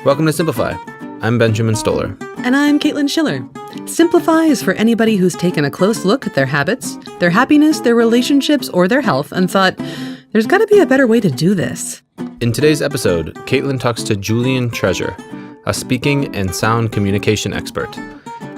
Welcome to Simplify. I'm Benjamin Stoller. And I'm Caitlin Schiller. Simplify is for anybody who's taken a close look at their habits, their happiness, their relationships, or their health and thought, there's got to be a better way to do this. In today's episode, Caitlin talks to Julian Treasure, a speaking and sound communication expert.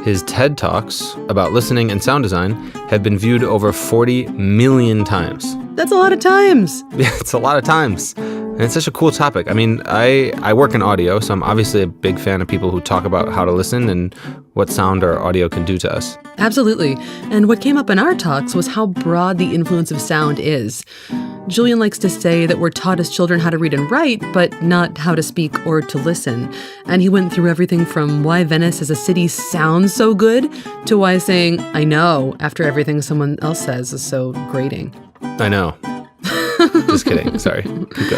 His TED Talks about listening and sound design have been viewed over 40 million times. That's a lot of times. Yeah, it's a lot of times. And it's such a cool topic. I mean, I work in audio, so I'm obviously a big fan of people who talk about how to listen and what sound or audio can do to us. Absolutely. And what came up in our talks was how broad the influence of sound is. Julian likes to say that we're taught as children how to read and write, but not how to speak or to listen. And he went through everything from why Venice as a city sounds so good to why saying, I know, after everything someone else says is so grating. I know. Just kidding. Sorry. Keep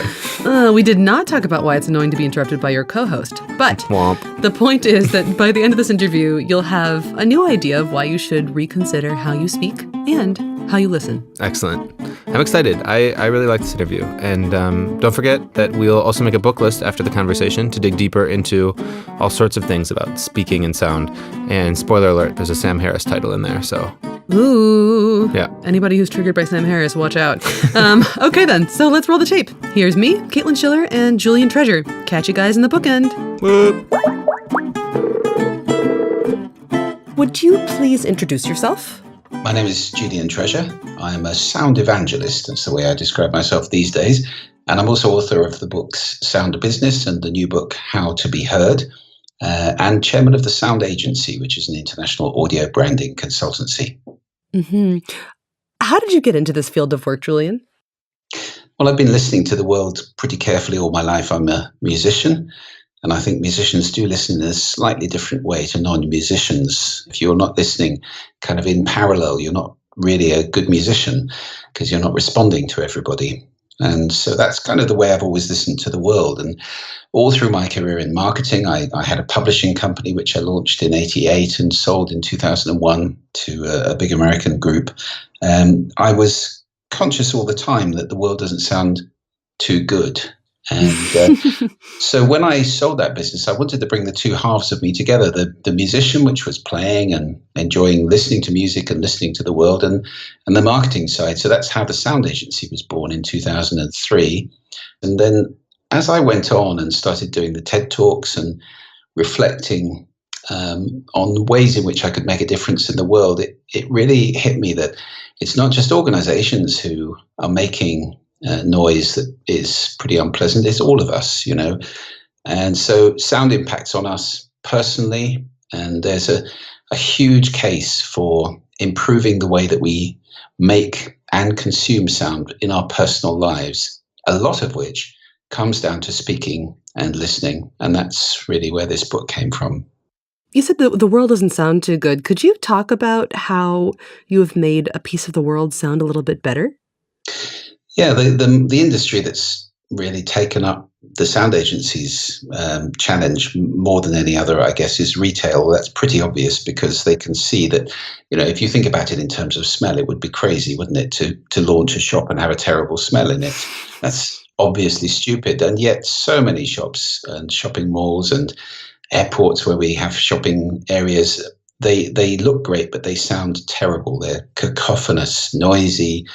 going. We did not talk about why it's annoying to be interrupted by your co-host. But Womp. The point is that by the end of this interview, you'll have a new idea of why you should reconsider how you speak and how you listen. Excellent. I'm excited. I really like this interview. And don't forget that we'll also make a book list after the conversation to dig deeper into all sorts of things about speaking and sound. And spoiler alert, there's a Sam Harris title in there, so... Ooh. Yeah. Anybody who's triggered by Sam Harris, watch out. Okay then, so let's roll the tape. Here's me, Caitlin Schiller, and Julian Treasure. Catch you guys in the bookend. Whoop. Would you please introduce yourself? My name is Julian Treasure. I'm a sound evangelist. That's the way I describe myself these days. And I'm also author of the books Sound Business and the new book How to Be Heard, and chairman of the Sound Agency, which is an international audio branding consultancy. Mm-hmm. How did you get into this field of work, Julian? Well, I've been listening to the world pretty carefully all my life. I'm a musician, and I think musicians do listen in a slightly different way to non-musicians. If you're not listening kind of in parallel, you're not really a good musician because you're not responding to everybody. And so that's kind of the way I've always listened to the world. And all through my career in marketing, I had a publishing company which I launched in '88 and sold in 2001 to a big American group. I was conscious all the time that the world doesn't sound too good. And so when I sold that business, I wanted to bring the two halves of me together, the musician, which was playing and enjoying listening to music and listening to the world, and the marketing side. So that's how the Sound Agency was born in 2003. And then as I went on and started doing the TED Talks and reflecting on ways in which I could make a difference in the world, it really hit me that it's not just organizations who are making noise that is pretty unpleasant. It's all of us, you know. And so sound impacts on us personally, and there's a huge case for improving the way that we make and consume sound in our personal lives, a lot of which comes down to speaking and listening. And that's really where this book came from. You said that the world doesn't sound too good. Could you talk about how you have made a piece of the world sound a little bit better? Yeah, the industry that's really taken up the sound agency's challenge more than any other, I guess, is retail. That's pretty obvious because they can see that, you know, if you think about it in terms of smell, it would be crazy, wouldn't it, to launch a shop and have a terrible smell in it. That's obviously stupid. And yet so many shops and shopping malls and airports where we have shopping areas, they look great, but they sound terrible. They're cacophonous, noisy,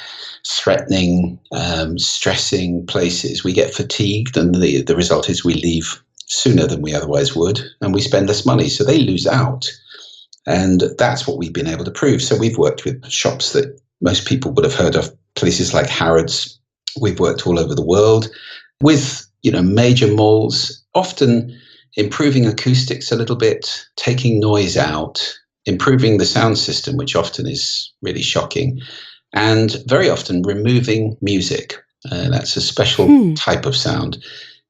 threatening, stressing places. We get fatigued, and the result is we leave sooner than we otherwise would, and we spend less money. So they lose out. And that's what we've been able to prove. So we've worked with shops that most people would have heard of, places like Harrods. We've worked all over the world with, you know, major malls, often improving acoustics a little bit, taking noise out, improving the sound system, which often is really shocking, and very often removing music. That's a special type of sound.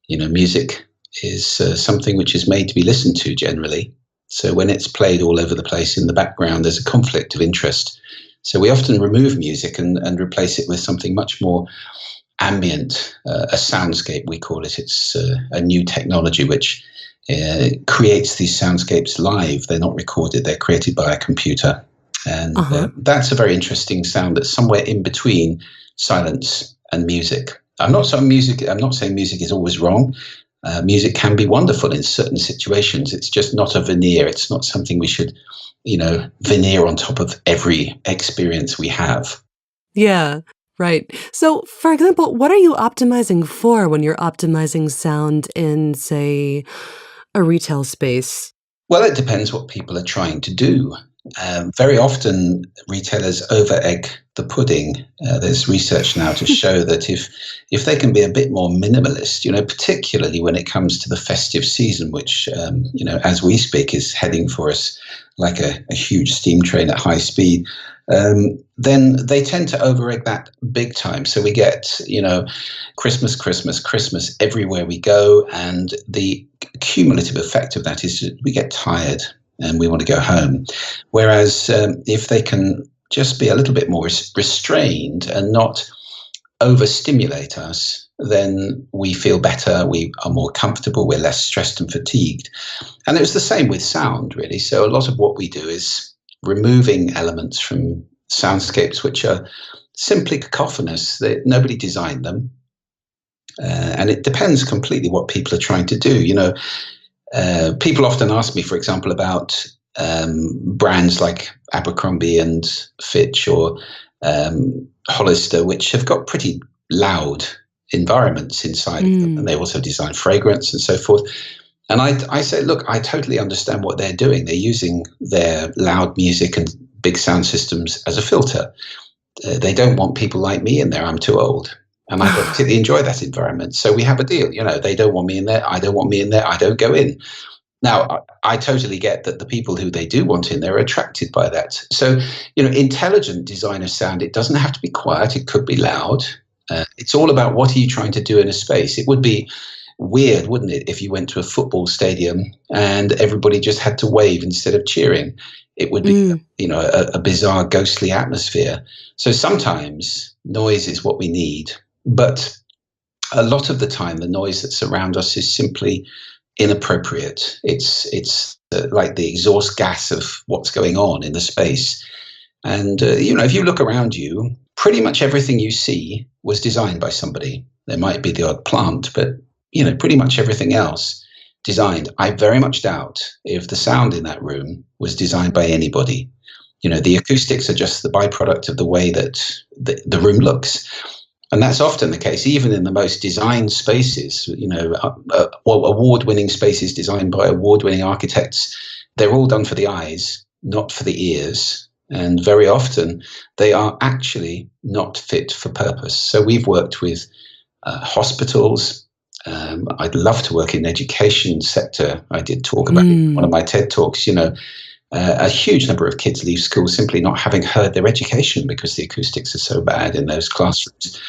You know, music is something which is made to be listened to generally. So when it's played all over the place in the background, there's a conflict of interest. So we often remove music and replace it with something much more ambient, a soundscape, we call it. It's a new technology which creates these soundscapes live. They're not recorded, they're created by a computer. And that's a very interesting sound that's somewhere in between silence and music. I'm not saying music is always wrong. Music can be wonderful in certain situations. It's just not a veneer. It's not something we should, veneer on top of every experience we have. Yeah, right. So, for example, what are you optimizing for when you're optimizing sound in, say, a retail space? Well, it depends what people are trying to do. Very often, retailers over-egg the pudding. There's research now to show that if they can be a bit more minimalist, particularly when it comes to the festive season, which, as we speak, is heading for us like a huge steam train at high speed, then they tend to over-egg that big time. So we get, Christmas, Christmas, Christmas everywhere we go, and the cumulative effect of that is that we get tired and we want to go home. Whereas if they can just be a little bit more restrained and not overstimulate us, then we feel better, we are more comfortable, we're less stressed and fatigued. And it was the same with sound, really. So a lot of what we do is removing elements from soundscapes which are simply cacophonous. Nobody designed them. And it depends completely what people are trying to do. People often ask me, for example, about brands like Abercrombie and Fitch or Hollister, which have got pretty loud environments inside of them, and they also design fragrance and so forth. And I say, look, I totally understand what they're doing. They're using their loud music and big sound systems as a filter. They don't want people like me in there. I'm too old. And I don't particularly enjoy that environment. So we have a deal. They don't want me in there. I don't want me in there. I don't go in. Now, I totally get that the people who they do want in there are attracted by that. So, intelligent design of sound, it doesn't have to be quiet. It could be loud. It's all about what are you trying to do in a space. It would be weird, wouldn't it, if you went to a football stadium and everybody just had to wave instead of cheering. It would be, a bizarre, ghostly atmosphere. So sometimes noise is what we need. But a lot of the time, the noise that's around us is simply inappropriate. It's like the exhaust gas of what's going on in the space. And, if you look around you, pretty much everything you see was designed by somebody. There might be the odd plant, but, pretty much everything else designed. I very much doubt if the sound in that room was designed by anybody. The acoustics are just the byproduct of the way that the room looks. And that's often the case, even in the most designed spaces, award-winning spaces designed by award-winning architects. They're all done for the eyes, not for the ears. And very often they are actually not fit for purpose. So we've worked with hospitals. I'd love to work in the education sector. I did talk about it in one of my TED Talks, a huge number of kids leave school simply not having heard their education because the acoustics are so bad in those classrooms.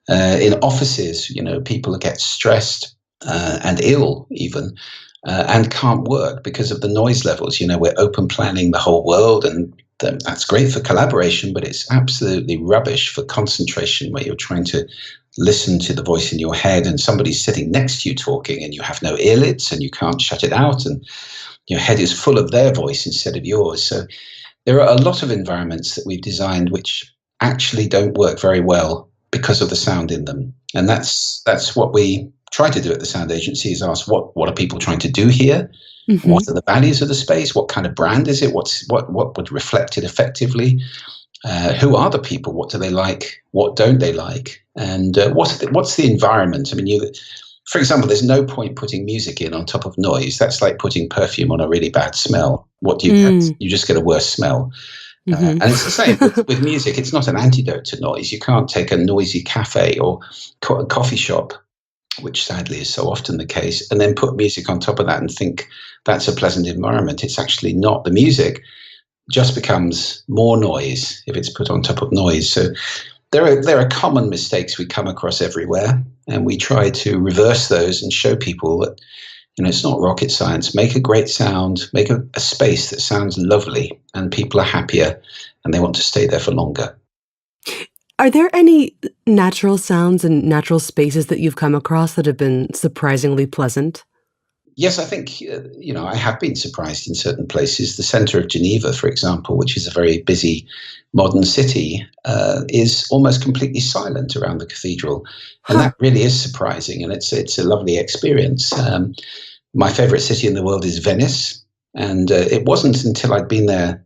In offices, people get stressed and ill even and can't work because of the noise levels. We're open planning the whole world, and that's great for collaboration, but it's absolutely rubbish for concentration where you're trying to listen to the voice in your head and somebody's sitting next to you talking and you have no earlids and you can't shut it out and your head is full of their voice instead of yours. So there are a lot of environments that we've designed which actually don't work very well because of the sound in them. And that's what we try to do at the Sound Agency, is ask what are people trying to do here? Mm-hmm. What are the values of the space? What kind of brand is it? What would reflect it effectively? Who are the people? What do they like? What don't they like? And what's the environment? I mean, for example, there's no point putting music in on top of noise. That's like putting perfume on a really bad smell. What do you get? You just get a worse smell. Mm-hmm. And it's the same with music. It's not an antidote to noise. You can't take a noisy cafe or a coffee shop, which sadly is so often the case, and then put music on top of that and think that's a pleasant environment. It's actually not. The music just becomes more noise if it's put on top of noise. So there are common mistakes we come across everywhere, and we try to reverse those and show people that it's not rocket science. Make a great sound, make a space that sounds lovely, and people are happier and they want to stay there for longer. Are there any natural sounds and natural spaces that you've come across that have been surprisingly pleasant? Yes, I think, I have been surprised in certain places. The center of Geneva, for example, which is a very busy modern city, is almost completely silent around the cathedral. And Huh. that really is surprising. And it's a lovely experience. My favorite city in the world is Venice. And it wasn't until I'd been there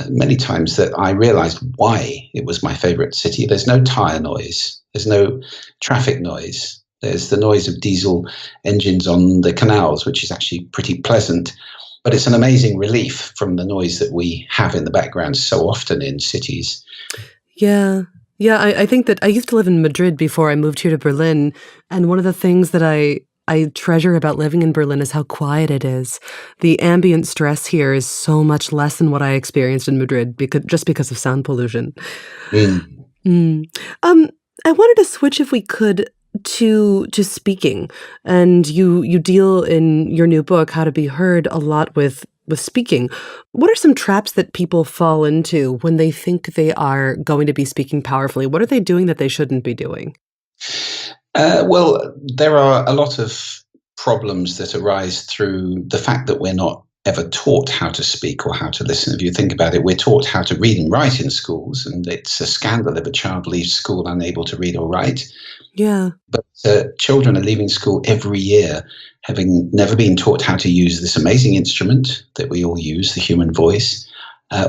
many times that I realized why it was my favorite city. There's no tire noise, there's no traffic noise. There's the noise of diesel engines on the canals, which is actually pretty pleasant. But it's an amazing relief from the noise that we have in the background so often in cities. Yeah. Yeah, I think that I used to live in Madrid before I moved here to Berlin, and one of the things that I treasure about living in Berlin is how quiet it is. The ambient stress here is so much less than what I experienced in Madrid because of sound pollution. Mm. Mm. Um, I wanted to switch, if we could, to speaking. And you deal in your new book, How to Be Heard, a lot with speaking. What are some traps that people fall into when they think they are going to be speaking powerfully? What are they doing that they shouldn't be doing? Well, there are a lot of problems that arise through the fact that we're not ever taught how to speak or how to listen. If you think about it, we're taught how to read and write in schools, and it's a scandal if a child leaves school unable to read or write. Yeah. But children are leaving school every year having never been taught how to use this amazing instrument that we all use, the human voice,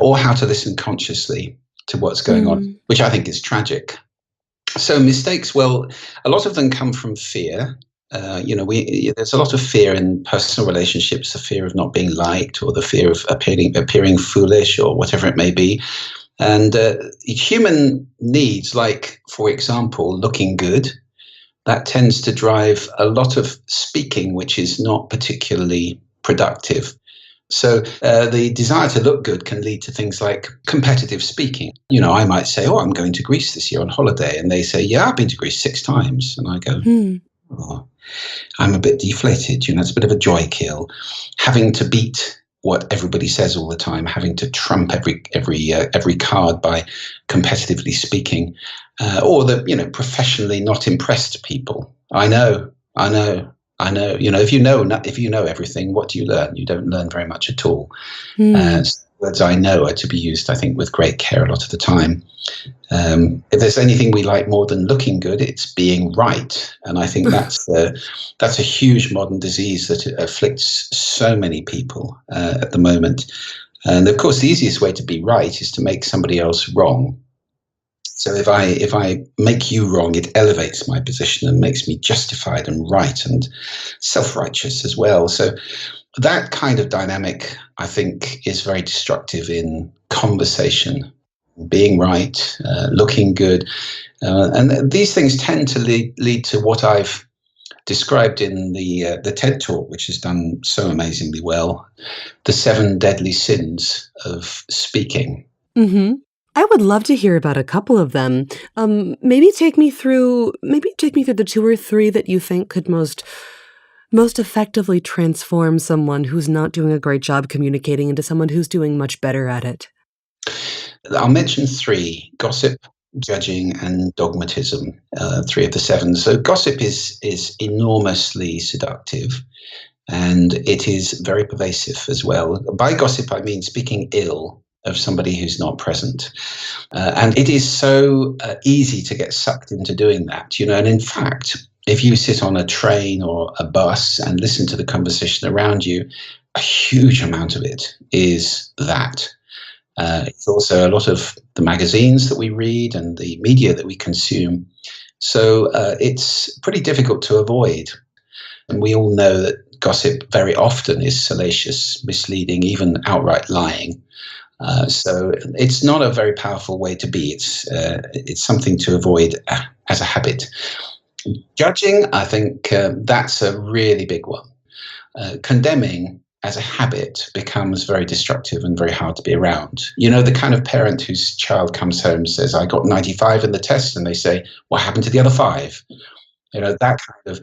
or how to listen consciously to what's going on, Mm. which I think is tragic. So mistakes, well, a lot of them come from fear. There's a lot of fear in personal relationships, the fear of not being liked, or the fear of appearing foolish, or whatever it may be. And human needs, like, for example, looking good, that tends to drive a lot of speaking, which is not particularly productive. So the desire to look good can lead to things like competitive speaking. I might say, "Oh, I'm going to Greece this year on holiday," and they say, "Yeah, I've been to Greece 6 times," and I go, Hmm. "Oh, I'm a bit deflated." It's a bit of a joy kill, having to beat what everybody says all the time, having to trump every card by competitively speaking, or the professionally not impressed people. I know, I know, I know. If you know everything, what do you learn? You don't learn very much at all. Hmm. Words "I know" are to be used, I think, with great care a lot of the time. If there's anything we like more than looking good, it's being right, and I think that's a huge modern disease that afflicts so many people at the moment. And of course, the easiest way to be right is to make somebody else wrong. So if I make you wrong, it elevates my position and makes me justified and right and self-righteous as well. So that kind of dynamic, I think, is very destructive in conversation. Being right, looking good, and these things tend to lead to what I've described in the TED talk, which has done so amazingly well, the 7 deadly sins of speaking. Mm-hmm. I would love to hear about a couple of them. Maybe take me through the two or three that you think could most effectively transform someone who's not doing a great job communicating into someone who's doing much better at it. I'll mention three: gossip, judging, and dogmatism. Three of the seven. So gossip is enormously seductive, and it is very pervasive as well. By gossip, I mean speaking ill of somebody who's not present. And it is so easy to get sucked into doing that. And in fact, if you sit on a train or a bus and listen to the conversation around you, a huge amount of it is that. It's also a lot of the magazines that we read and the media that we consume. So it's pretty difficult to avoid. And we all know that gossip very often is salacious, misleading, even outright lying. So it's not a very powerful way to be. It's something to avoid as a habit. Judging, I think that's a really big one. Condemning as a habit becomes very destructive and very hard to be around. The kind of parent whose child comes home and says, "I got 95 in the test," and they say, "What happened to the other 5?" That kind of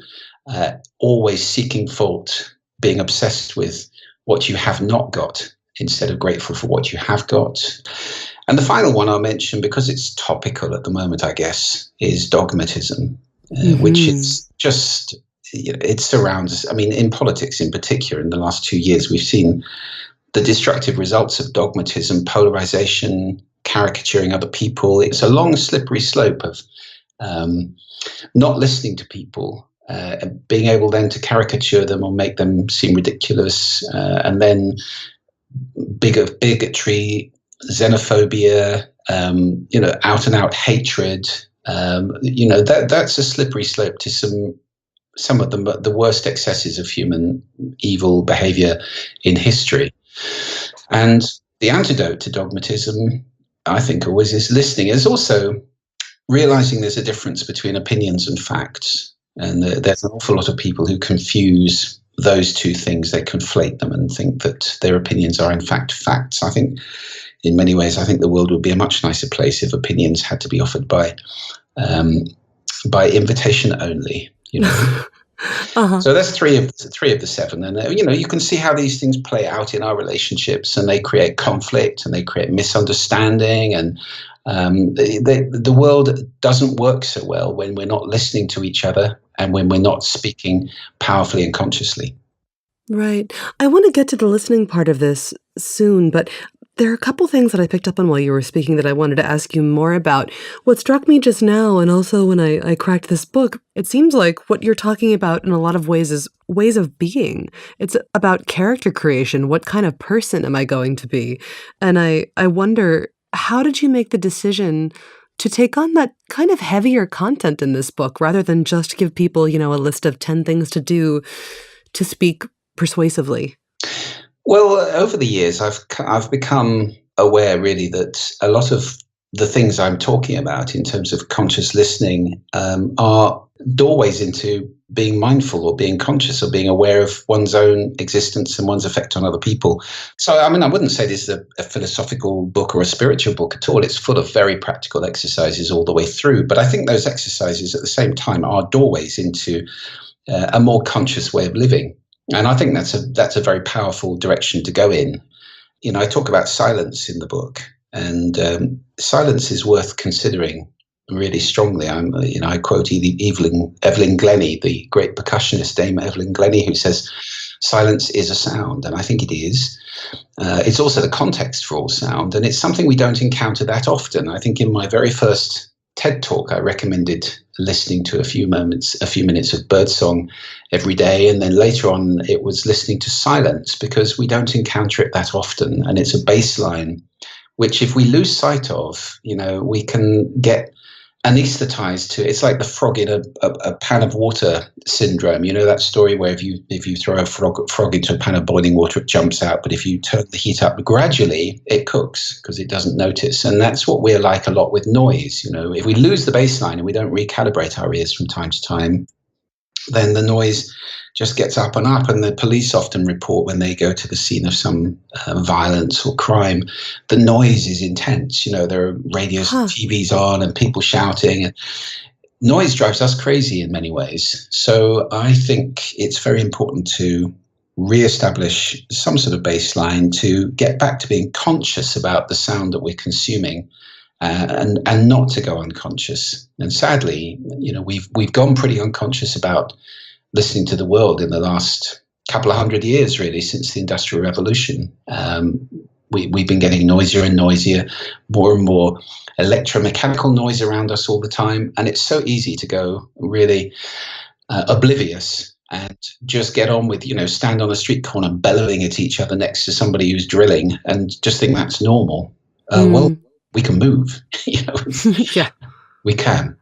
always seeking fault, being obsessed with what you have not got instead of grateful for what you have got. And the final one I'll mention, because it's topical at the moment, I guess, is dogmatism, which Mm-hmm. is just it surrounds us. I mean, in politics in particular, in the last 2 years, we've seen the destructive results of dogmatism, polarization, caricaturing other people. It's a long, slippery slope of not listening to people, being able then to caricature them or make them seem ridiculous, and then bigotry, xenophobia, out and out hatred. That's a slippery slope to some of the worst excesses of human evil behavior in history. And the antidote to dogmatism, I think, always is listening. Is also realizing there's a difference between opinions and facts. And there's an awful lot of people who confuse those two things. They conflate them and think that their opinions are in fact facts. I think in many ways, I think the world would be a much nicer place if opinions had to be offered by invitation only. Uh-huh. So that's three of the seven, and you can see how these things play out in our relationships, and they create conflict and they create misunderstanding, and the world doesn't work so well when we're not listening to each other and when we're not speaking powerfully and consciously. Right. I want to get to the listening part of this soon, but there are a couple things that I picked up on while you were speaking that I wanted to ask you more about. What struck me just now, and also when I cracked this book, it seems like what you're talking about in a lot of ways is ways of being. It's about character creation. What kind of person am I going to be? And I wonder, how did you make the decision to take on that kind of heavier content in this book rather than just give people, a list of 10 things to do to speak persuasively? Well, over the years, I've become aware really that a lot of the things I'm talking about in terms of conscious listening are doorways into being mindful or being conscious or being aware of one's own existence and one's effect on other people. So, I mean, I wouldn't say this is a philosophical book or a spiritual book at all. It's full of very practical exercises all the way through. But I think those exercises at the same time are doorways into a more conscious way of living. And I think that's a very powerful direction to go in. I talk about silence in the book, and silence is worth considering really strongly. I quote Evelyn Glennie, the great percussionist Dame Evelyn Glennie, who says, "Silence is a sound," and I think it is. It's also the context for all sound, and it's something we don't encounter that often. I think in my very first TED Talk, I recommended listening to a few minutes of birdsong every day. And then later on, it was listening to silence, because we don't encounter it that often. And it's a baseline, which if we lose sight of, we can get anesthetized to. It's like the frog in a pan of water syndrome. That story where if you throw a frog into a pan of boiling water, it jumps out. But if you turn the heat up gradually, it cooks because it doesn't notice. And that's what we're like a lot with noise. If we lose the baseline and we don't recalibrate our ears from time to time, then the noise just gets up and up. And the police often report when they go to the scene of some violence or crime, the noise is intense. There are radios and TVs on and people shouting. And noise drives us crazy in many ways. So I think it's very important to reestablish some sort of baseline to get back to being conscious about the sound that we're consuming. And not to go unconscious. And sadly, we've gone pretty unconscious about listening to the world in the last couple of 100 years, really, since the Industrial Revolution. We've been getting noisier and noisier, more and more electromechanical noise around us all the time. And it's so easy to go really oblivious and just get on with, stand on a street corner bellowing at each other next to somebody who's drilling and just think that's normal. Well, we can move, Yeah. We can.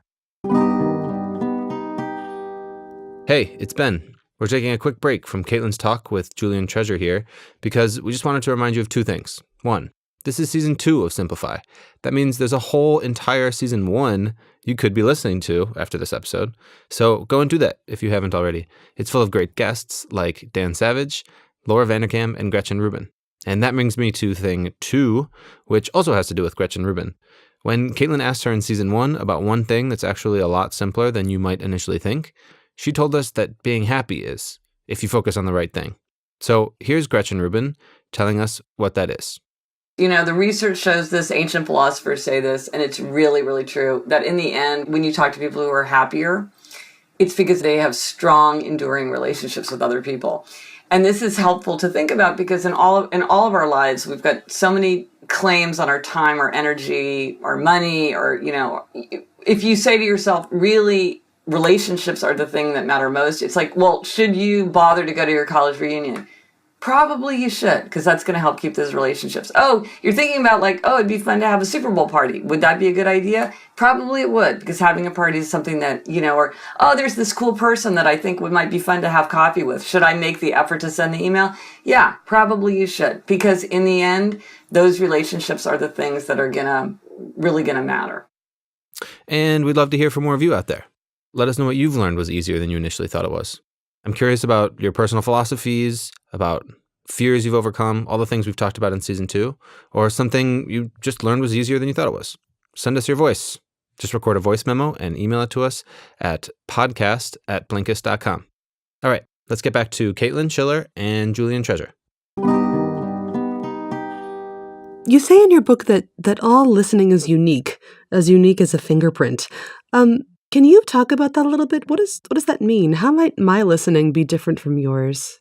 Hey, it's Ben. We're taking a quick break from Caitlin's talk with Julian Treasure here because we just wanted to remind you of two things. One, this is season 2 of Simplify. That means there's a whole entire season 1 you could be listening to after this episode. So go and do that if you haven't already. It's full of great guests like Dan Savage, Laura Vanderkam, and Gretchen Rubin. And that brings me to thing 2, which also has to do with Gretchen Rubin. When Caitlin asked her in season 1 about one thing that's actually a lot simpler than you might initially think, she told us that being happy is, if you focus on the right thing. So here's Gretchen Rubin telling us what that is. The research shows this, ancient philosophers say this, and it's really, really true, that in the end, when you talk to people who are happier, it's because they have strong, enduring relationships with other people. And this is helpful to think about because in all of our lives, we've got so many claims on our time or energy or money, or, if you say to yourself, really, relationships are the thing that matter most. It's like, well, should you bother to go to your college reunion? Probably you should, because that's going to help keep those relationships. Oh, you're thinking about it'd be fun to have a Super Bowl party. Would that be a good idea? Probably it would, because having a party is something that, or, oh, there's this cool person that I think might be fun to have coffee with. Should I make the effort to send the email? Yeah, probably you should, because in the end, those relationships are the things that are really going to matter. And we'd love to hear from more of you out there. Let us know what you've learned was easier than you initially thought it was. I'm curious about your personal philosophies, about fears you've overcome, all the things we've talked about in season 2, or something you just learned was easier than you thought it was. Send us your voice. Just record a voice memo and email it to us at podcast@blinkist.com. All right, let's get back to Caitlin Schiller and Julian Treasure. You say in your book that all listening is unique as a fingerprint. Can you talk about that a little bit? What does that mean? How might my listening be different from yours?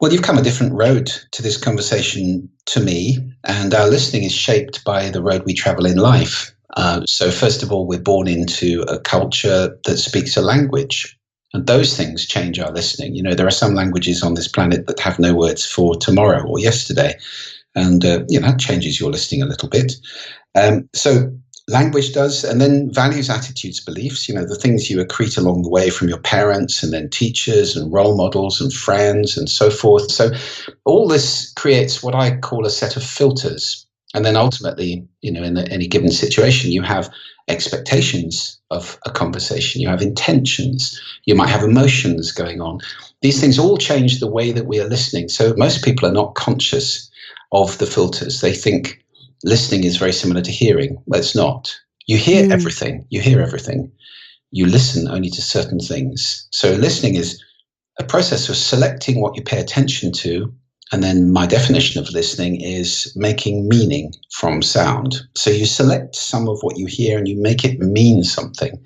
Well, you've come a different road to this conversation to me, and our listening is shaped by the road we travel in life. So first of all, we're born into a culture that speaks a language, and those things change our listening. There are some languages on this planet that have no words for tomorrow or yesterday, and that changes your listening a little bit. So language does, and then values, attitudes, beliefs, the things you accrete along the way from your parents and then teachers and role models and friends and so forth. So all this creates what I call a set of filters. And then ultimately, in any given situation, you have expectations of a conversation, you have intentions, you might have emotions going on. These things all change the way that we are listening. So most people are not conscious of the filters. They think listening is very similar to hearing. Well, it's not. You hear everything. You hear everything. You listen only to certain things. So listening is a process of selecting what you pay attention to. And then my definition of listening is making meaning from sound. So you select some of what you hear and you make it mean something.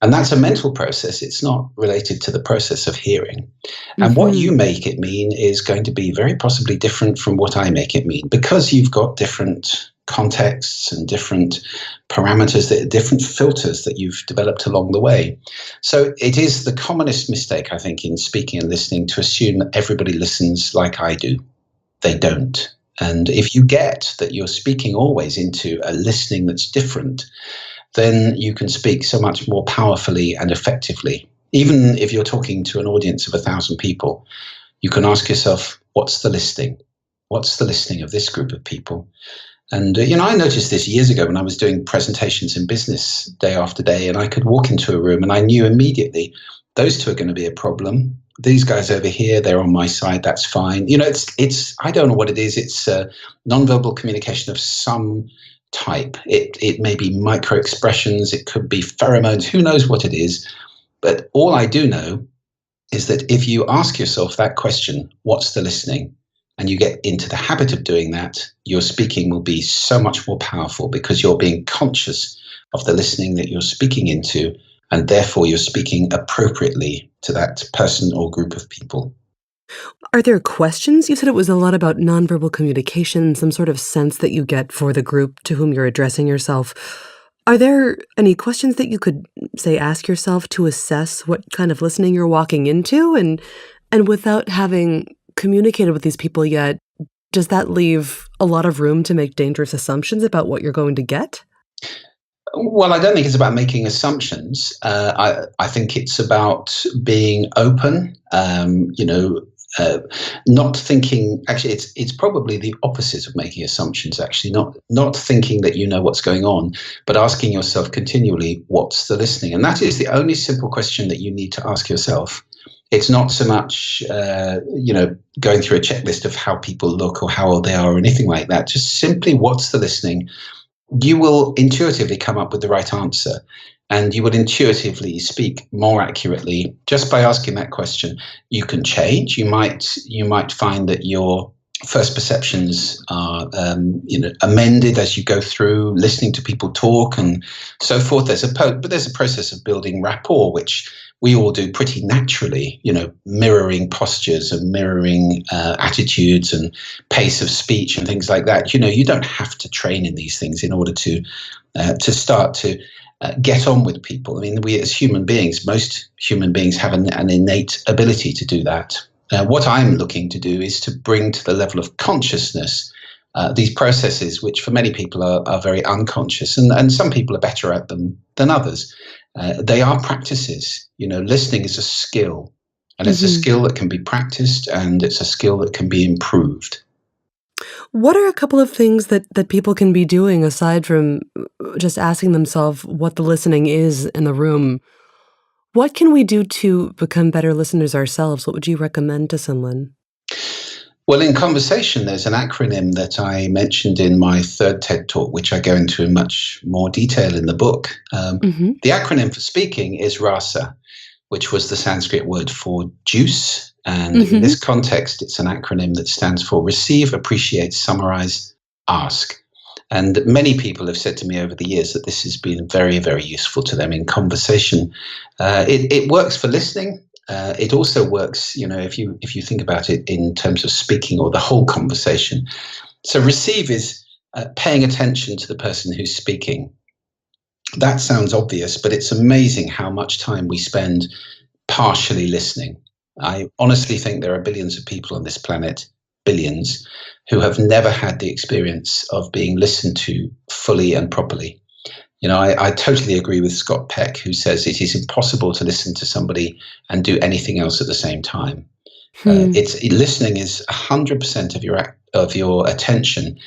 And that's a mental process. It's not related to the process of hearing. And what you make it mean is going to be very possibly different from what I make it mean, because you've got different contexts and different parameters, different filters that you've developed along the way. So it is the commonest mistake, I think, in speaking and listening to assume that everybody listens like I do. They don't. And if you get that you're speaking always into a listening that's different, then you can speak so much more powerfully and effectively. Even if you're talking to an audience of 1,000 people, you can ask yourself, what's the listening? What's the listening of this group of people? And, I noticed this years ago when I was doing presentations in business day after day, and I could walk into a room and I knew immediately those two are going to be a problem. These guys over here, they're on my side. That's fine. It's I don't know what it is. It's nonverbal communication of some type. It may be micro expressions. It could be pheromones. Who knows what it is? But all I do know is that if you ask yourself that question, what's the listening? And you get into the habit of doing that, your speaking will be so much more powerful because you're being conscious of the listening that you're speaking into, and therefore you're speaking appropriately to that person or group of people. Are there questions? You said it was a lot about nonverbal communication, some sort of sense that you get for the group to whom you're addressing yourself. Are there any questions that you could, say, ask yourself to assess what kind of listening you're walking into? And without having communicated with these people yet, does that leave a lot of room to make dangerous assumptions about what you're going to get? Well, I don't think it's about making assumptions. I think it's about being open, not thinking. Actually, it's probably the opposite of making assumptions. Actually, not thinking that you know what's going on, but asking yourself continually, what's the listening? And that is the only simple question that you need to ask yourself. It's not so much, going through a checklist of how people look or how old they are or anything like that. Just simply, what's the listening? You will intuitively come up with the right answer, and you will intuitively speak more accurately just by asking that question. You can change. You might find that your first perceptions are amended as you go through listening to people talk and so forth. There's a process of building rapport, which we all do pretty naturally, mirroring postures and mirroring attitudes and pace of speech and things like that. You don't have to train in these things in order to start to get on with people. I mean, we as human beings, most human beings have an innate ability to do that. What I'm looking to do is to bring to the level of consciousness these processes, which for many people are very unconscious, and some people are better at them than others. They are practices. Listening is a skill, and it's a skill that can be practiced, and it's a skill that can be improved. What are a couple of things that people can be doing aside from just asking themselves what the listening is in the room? What can we do to become better listeners ourselves? What would you recommend to someone? Well, in conversation, there's an acronym that I mentioned in my third TED Talk, which I go into in much more detail in the book. The acronym for speaking is RASA, which was the Sanskrit word for juice. And in this context, it's an acronym that stands for receive, appreciate, summarize, ask. And many people have said to me over the years that this has been very, very useful to them in conversation. It works for listening. It also works, if you think about it in terms of speaking or the whole conversation. So receive is paying attention to the person who's speaking. That sounds obvious, but it's amazing how much time we spend partially listening. I honestly think there are billions of people on this planet, billions, who have never had the experience of being listened to fully and properly. I totally agree with Scott Peck, who says it is impossible to listen to somebody and do anything else at the same time. Listening is 100% of your attention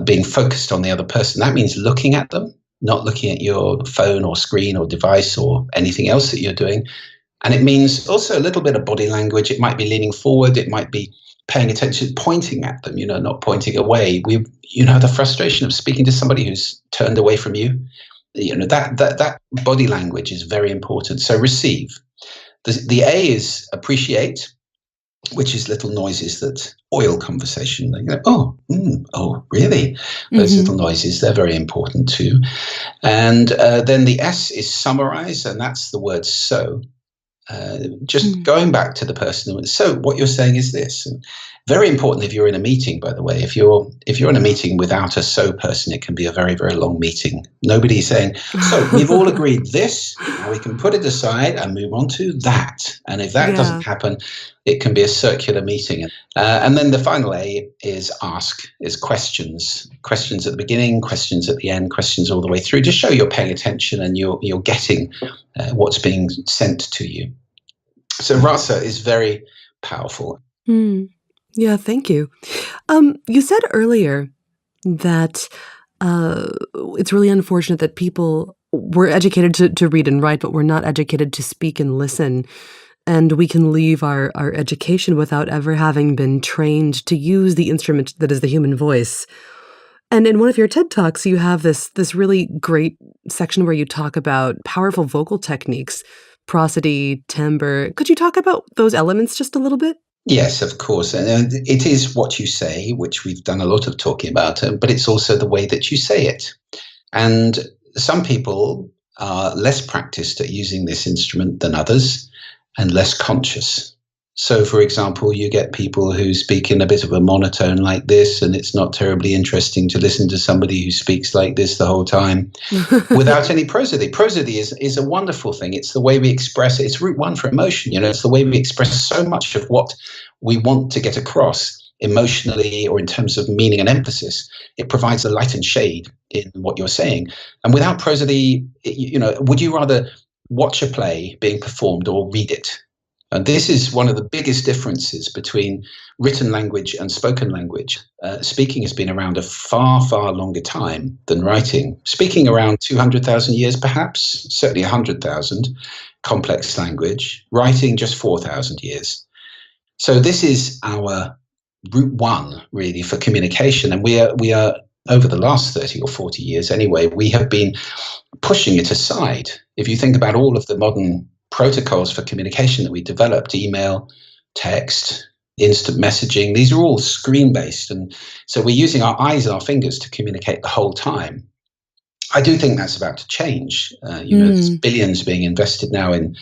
being focused on the other person. That means looking at them, not looking at your phone or screen or device or anything else that you're doing. And it means also a little bit of body language. It might be leaning forward. It might be paying attention, pointing at them, not pointing away. The frustration of speaking to somebody who's turned away from you, that body language is very important. So receive. The A is appreciate, which is little noises that oil conversation. Oh, really? Those little noises, they're very important too. And then the S is summarize, and that's the word so. Going back to the person. So what you're saying is this. And very important if you're in a meeting, by the way. If you're in a meeting without a so person, it can be a very, very long meeting. Nobody's saying, so we've all agreed this, now we can put it aside and move on to that. And if that doesn't happen, it can be a circular meeting. And then the final A is ask, is questions. Questions at the beginning, questions at the end, questions all the way through. Just show you're paying attention and you're getting what's being sent to you. So RASA is very powerful. Yeah, thank you. You said earlier that it's really unfortunate that people were educated to read and write, but we're not educated to speak and listen. And we can leave our education without ever having been trained to use the instrument that is the human voice. And in one of your TED Talks, you have this really great section where you talk about powerful vocal techniques, prosody, timbre. Could you talk about those elements just a little bit? Yes, of course. And it is what you say, which we've done a lot of talking about, but it's also the way that you say it. And some people are less practiced at using this instrument than others and less conscious. So, for example, you get people who speak in a bit of a monotone like this, and it's not terribly interesting to listen to somebody who speaks like this the whole time without any prosody. Prosody is a wonderful thing. It's the way we express it. It's route one for emotion. It's the way we express so much of what we want to get across emotionally or in terms of meaning and emphasis. It provides a light and shade in what you're saying. And without prosody, would you rather watch a play being performed or read it? And this is one of the biggest differences between written language and spoken language. Speaking has been around a far, far longer time than writing. Speaking around 200,000 years, perhaps, certainly 100,000, complex language. Writing just 4,000 years. So this is our route one, really, for communication. And we are over the last 30 or 40 years anyway, we have been pushing it aside. If you think about all of the modern protocols for communication that we developed, email, text, instant messaging, these are all screen-based. And so we're using our eyes and our fingers to communicate the whole time. I do think that's about to change. There's billions being invested now in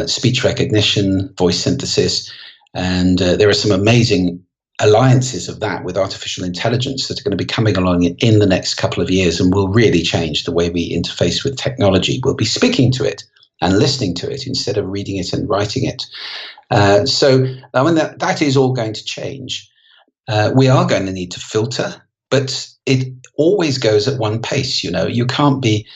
speech recognition, voice synthesis. And there are some amazing alliances of that with artificial intelligence that are going to be coming along in the next couple of years and will really change the way we interface with technology. We'll be speaking to it and listening to it instead of reading it and writing it. So I mean, that is all going to change. We are going to need to filter, but it always goes at one pace. You can't be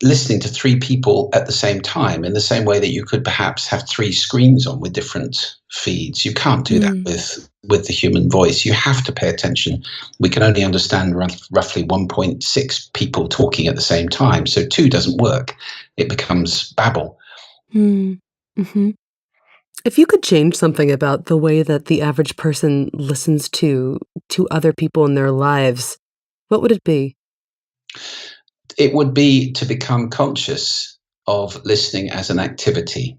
listening to three people at the same time in the same way that you could perhaps have three screens on with different feeds. You can't do that with the human voice. You have to pay attention. We can only understand roughly 1.6 people talking at the same time. So 2 doesn't work. It becomes babble. Mm-hmm. If you could change something about the way that the average person listens to other people in their lives, what would it be? It would be to become conscious of listening as an activity.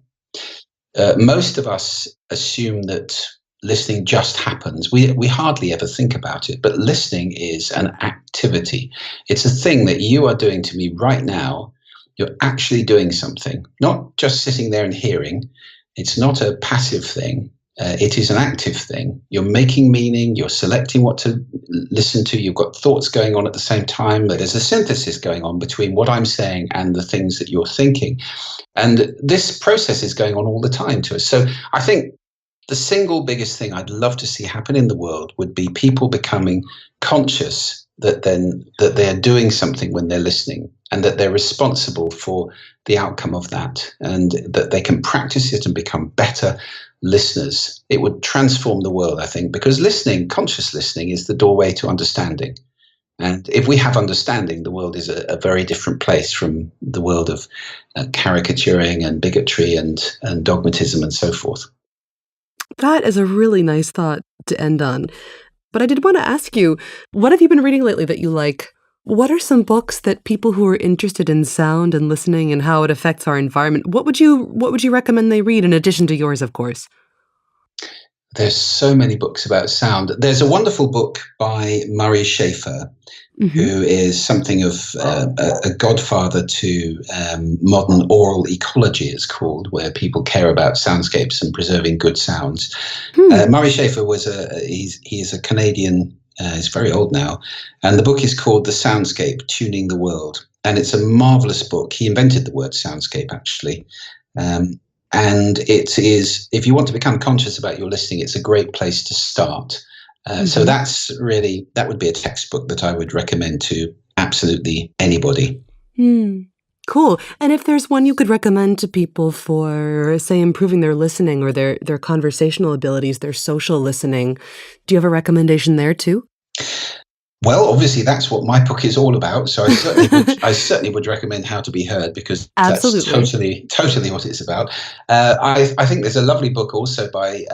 Most of us assume that listening just happens. We hardly ever think about it, but listening is an activity. It's a thing that you are doing to me right now. You're actually doing something, not just sitting there and hearing. It's not a passive thing. It is an active thing. You're making meaning. You're selecting what to listen to. You've got thoughts going on at the same time. There's a synthesis going on between what I'm saying and the things that you're thinking. And this process is going on all the time to us. So I think the single biggest thing I'd love to see happen in the world would be people becoming conscious that they're doing something when they're listening and that they're responsible for the outcome of that and that they can practice it and become better listeners. It would transform the world, I think, because listening, conscious listening, is the doorway to understanding. And if we have understanding, the world is a very different place from the world of caricaturing and bigotry and dogmatism and so forth. That is a really nice thought to end on. But I did want to ask you, what have you been reading lately that you like? What are some books that people who are interested in sound and listening and how it affects our environment, what would you recommend they read in addition to yours, of course? There's so many books about sound. There's a wonderful book by Murray Schafer, who is something of a godfather to modern oral ecology, it's called, where people care about soundscapes and preserving good sounds. Murray Schafer he is a Canadian. He's very old now, and the book is called The Soundscape: Tuning the World, and it's a marvelous book. He invented the word soundscape, actually. And it is, if you want to become conscious about your listening, it's a great place to start. So that would be a textbook that I would recommend to absolutely anybody. Cool. And if there's one you could recommend to people for, say, improving their listening or their conversational abilities, their social listening, do you have a recommendation there too? Well, obviously, that's what my book is all about. So I certainly would recommend How to Be Heard, because that's totally what it's about. I think there's a lovely book also by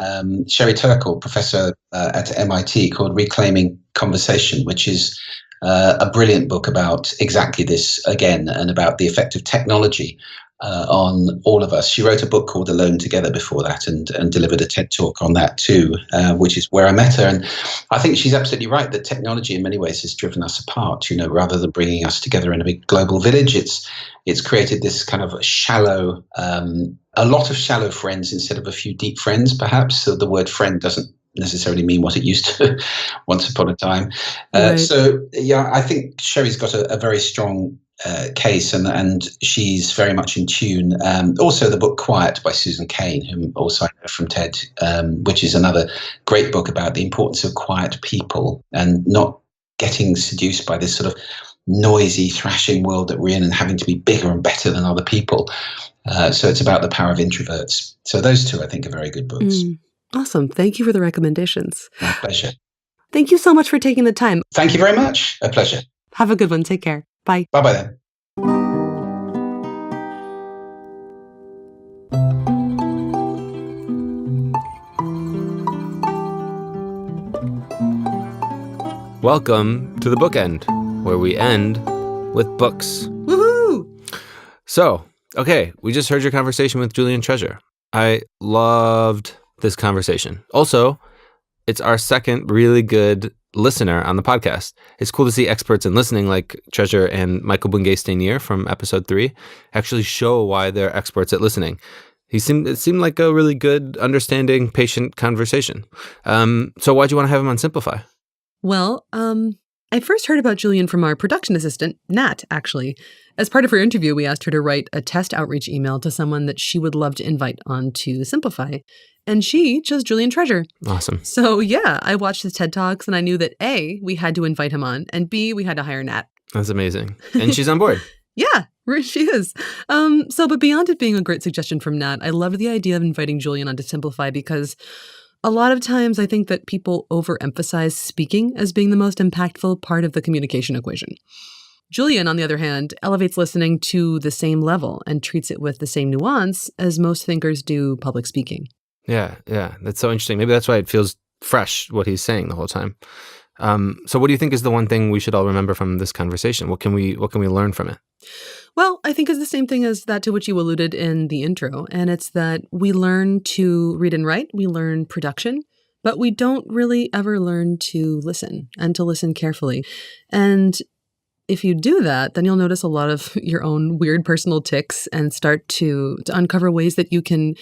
Sherry Turkle, professor at MIT, called Reclaiming Conversation, which is a brilliant book about exactly this again, and about the effect of technology on all of us. She wrote a book called Alone Together before that, and delivered a TED Talk on that too, which is where I met her. And I think she's absolutely right that technology in many ways has driven us apart, rather than bringing us together in a big global village. It's created this kind of shallow, a lot of shallow friends instead of a few deep friends, perhaps. So the word friend doesn't necessarily mean what it used to once upon a time. Right. So yeah, I think Sherry's got a very strong case, and she's very much in tune. Also, the book Quiet by Susan Cain, whom also I know from TED, which is another great book about the importance of quiet people and not getting seduced by this sort of noisy, thrashing world that we're in and having to be bigger and better than other people. So it's about the power of introverts. So those two, I think, are very good books. Awesome. Thank you for the recommendations. My pleasure. Thank you so much for taking the time. Thank you very much. A pleasure. Have a good one. Take care. Bye. Bye-bye then. Welcome to the bookend, where we end with books. Woohoo! So, okay, we just heard your conversation with Julian Treasure. I loved this conversation. Also, it's our second really good listener on the podcast. It's cool to see experts in listening like Treasure and Michael Bungay-Stanier from episode 3 actually show why they're experts at listening. It seemed like a really good, understanding, patient conversation. So why'd you want to have him on Simplify? Well, I first heard about Julian from our production assistant, Nat, actually. As part of her interview, we asked her to write a test outreach email to someone that she would love to invite on to Simplify. And she chose Julian Treasure. Awesome. So yeah, I watched his TED Talks and I knew that A, we had to invite him on, and B, we had to hire Nat. That's amazing. And she's on board. Yeah, she is. But beyond it being a great suggestion from Nat, I loved the idea of inviting Julian on to Simplify because a lot of times I think that people overemphasize speaking as being the most impactful part of the communication equation. Julian, on the other hand, elevates listening to the same level and treats it with the same nuance as most thinkers do public speaking. Yeah. That's so interesting. Maybe that's why it feels fresh, what he's saying the whole time. So what do you think is the one thing we should all remember from this conversation? What can we learn from it? Well, I think it's the same thing as that to which you alluded in the intro, and it's that we learn to read and write, we learn production, but we don't really ever learn to listen and to listen carefully. And if you do that, then you'll notice a lot of your own weird personal tics and start to uncover ways that you can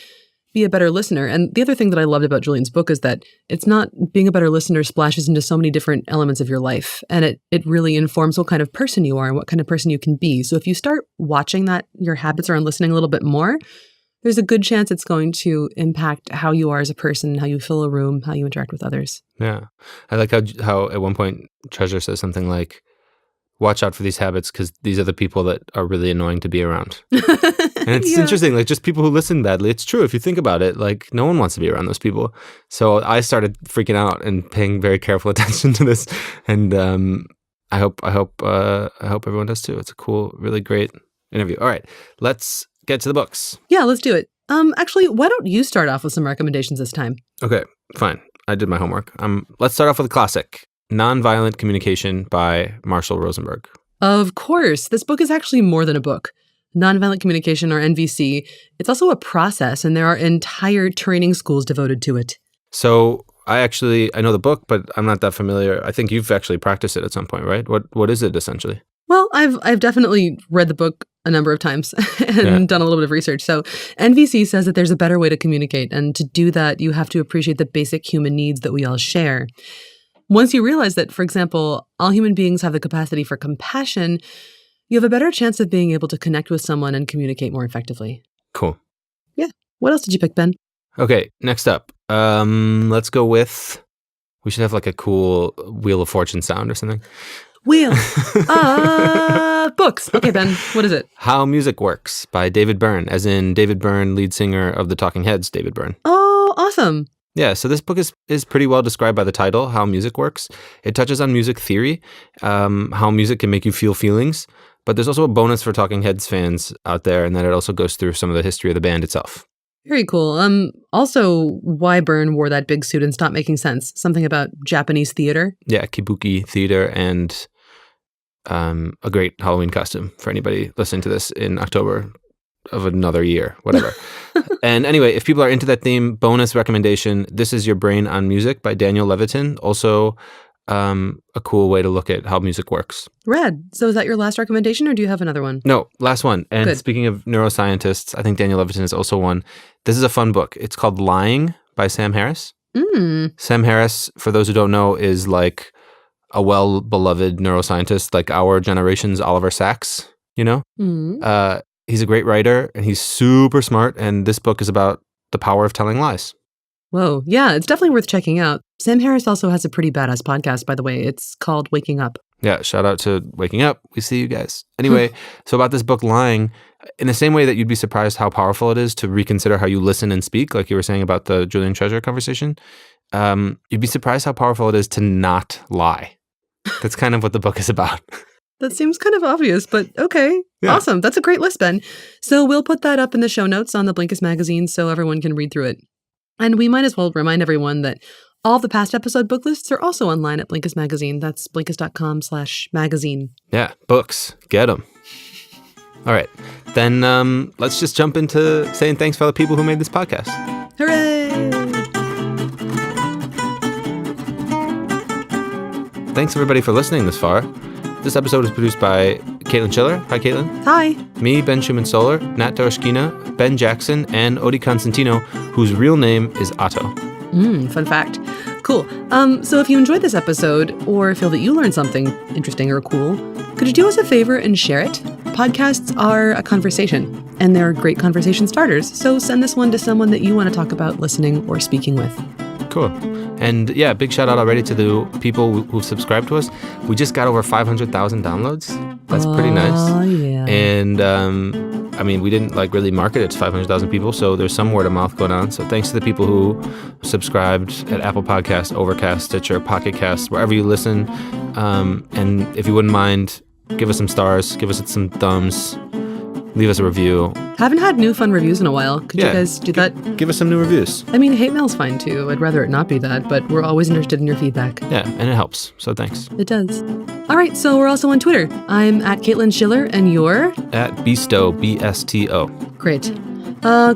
be a better listener. And the other thing that I loved about Julian's book is that it's not being a better listener splashes into so many different elements of your life. And it really informs what kind of person you are and what kind of person you can be. So if you start watching that, your habits around listening a little bit more, there's a good chance it's going to impact how you are as a person, how you fill a room, how you interact with others. Yeah. I like how at one point Treasure says something like, watch out for these habits because these are the people that are really annoying to be around. And it's interesting, like just people who listen badly. It's true. If you think about it, like no one wants to be around those people. So I started freaking out and paying very careful attention to this. And I hope everyone does too. It's a cool, really great interview. All right, let's get to the books. Yeah, let's do it. Actually, why don't you start off with some recommendations this time? Okay, fine. I did my homework. Let's start off with a classic. Nonviolent Communication by Marshall Rosenberg. Of course. This book is actually more than a book. Nonviolent communication, or NVC, it's also a process, and there are entire training schools devoted to it. So I know the book, but I'm not that familiar. I think you've actually practiced it at some point, right? What is it essentially? Well, I've definitely read the book a number of times and done a little bit of research. So NVC says that there's a better way to communicate, and to do that, you have to appreciate the basic human needs that we all share. Once you realize that, for example, all human beings have the capacity for compassion, you have a better chance of being able to connect with someone and communicate more effectively. Cool. Yeah. What else did you pick, Ben? Okay, next up. Let's go with, we should have like a cool Wheel of Fortune sound or something. Wheel. Books. Okay, Ben, what is it? How Music Works by David Byrne, as in David Byrne, lead singer of the Talking Heads, David Byrne. Oh, awesome. Yeah, so this book is pretty well described by the title, How Music Works. It touches on music theory, how music can make you feel feelings, but there's also a bonus for Talking Heads fans out there, and then it also goes through some of the history of the band itself. Very cool. Also, why Byrne wore that big suit and stopped making sense. Something about Japanese theater. Yeah, kabuki theater, and a great Halloween costume for anybody listening to this in October of another year, whatever. And anyway, if people are into that theme, bonus recommendation, This Is Your Brain on Music by Daniel Levitin. Also a cool way to look at how music works. Rad. So is that your last recommendation, or do you have another one? No, last one. And Good. Speaking of neuroscientists, I think Daniel Levitin is also one. This is a fun book. It's called Lying by Sam Harris. Sam Harris, for those who don't know, is like a well-beloved neuroscientist, like our generation's Oliver Sacks, you know? He's a great writer, and he's super smart, and this book is about the power of telling lies. Whoa. Yeah, it's definitely worth checking out. Sam Harris also has a pretty badass podcast, by the way. It's called Waking Up. Yeah, shout out to Waking Up. We see you guys. Anyway, so about this book, Lying, in the same way that you'd be surprised how powerful it is to reconsider how you listen and speak, like you were saying about the Julian Treasure conversation, you'd be surprised how powerful it is to not lie. That's kind of what the book is about. That seems kind of obvious, but okay. Yeah. Awesome. That's a great list, Ben. So we'll put that up in the show notes on the Blinkist magazine so everyone can read through it. And we might as well remind everyone that all the past episode book lists are also online at Blinkist magazine. That's blinkist.com/magazine. Yeah, books. Get them. All right. Then let's just jump into saying thanks for all the people who made this podcast. Hooray! Thanks everybody for listening this far. This episode is produced by Caitlin Schiller. Hi, Caitlin. Hi. Me, Ben Schumann-Solar, Nat Doroshkina, Ben Jackson, and Odi Constantino, whose real name is Otto. Fun fact. Cool. So if you enjoyed this episode or feel that you learned something interesting or cool, could you do us a favor and share it? Podcasts are a conversation, and they're great conversation starters. So send this one to someone that you want to talk about listening or speaking with. Cool. And yeah, big shout out already to the people who've subscribed to us. We just got over 500,000 downloads. That's pretty nice. Oh, yeah. And I mean, we didn't really market it to 500,000 people, so there's some word of mouth going on. So thanks to the people who subscribed at Apple Podcasts, Overcast, Stitcher, Pocket Cast, wherever you listen. And if you wouldn't mind, give us some stars, give us some thumbs, leave us a review. Haven't had new fun reviews in a while. Could you guys do that? Give us some new reviews. I mean, hate mail's fine too. I'd rather it not be that, but we're always interested in your feedback. Yeah, and it helps. So thanks. It does. All right, so we're also on Twitter. I'm at Caitlin Schiller, and you're? At Besto, B-S-T-O. Great.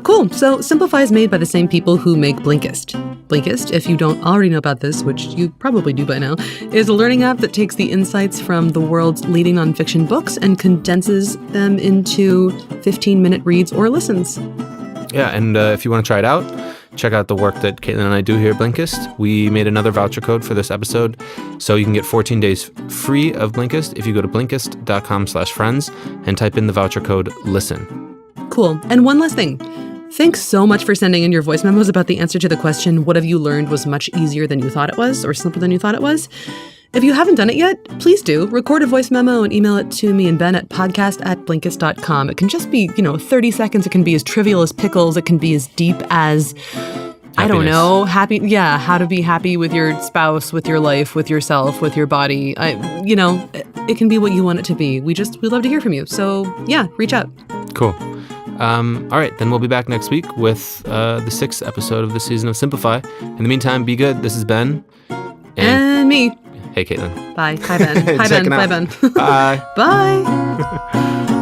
Cool. So Simplify is made by the same people who make Blinkist. Blinkist, if you don't already know about this, which you probably do by now, is a learning app that takes the insights from the world's leading nonfiction books and condenses them into 15-minute reads or listens. Yeah, and if you want to try it out, check out the work that Caitlin and I do here at Blinkist. We made another voucher code for this episode, so you can get 14 days free of Blinkist if you go to Blinkist.com/friends and type in the voucher code LISTEN. Cool. And one last thing. Thanks so much for sending in your voice memos about the answer to the question, what have you learned was much easier than you thought it was, or simpler than you thought it was? If you haven't done it yet, please do. Record a voice memo and email it to me and Ben at podcast@Blinkist.com. It can just be, 30 seconds. It can be as trivial as pickles. It can be as deep as, I don't know, how to be happy with your spouse, with your life, with yourself, with your body. It can be what you want it to be. We love to hear from you. So yeah, reach out. Cool. All right, then we'll be back next week with the 6th episode of the season of Simplify. In the meantime, be good. This is Ben. And me. Hey, Caitlin. Bye. Hi, Ben. Hi, Ben. Bye, Ben. Bye. Bye.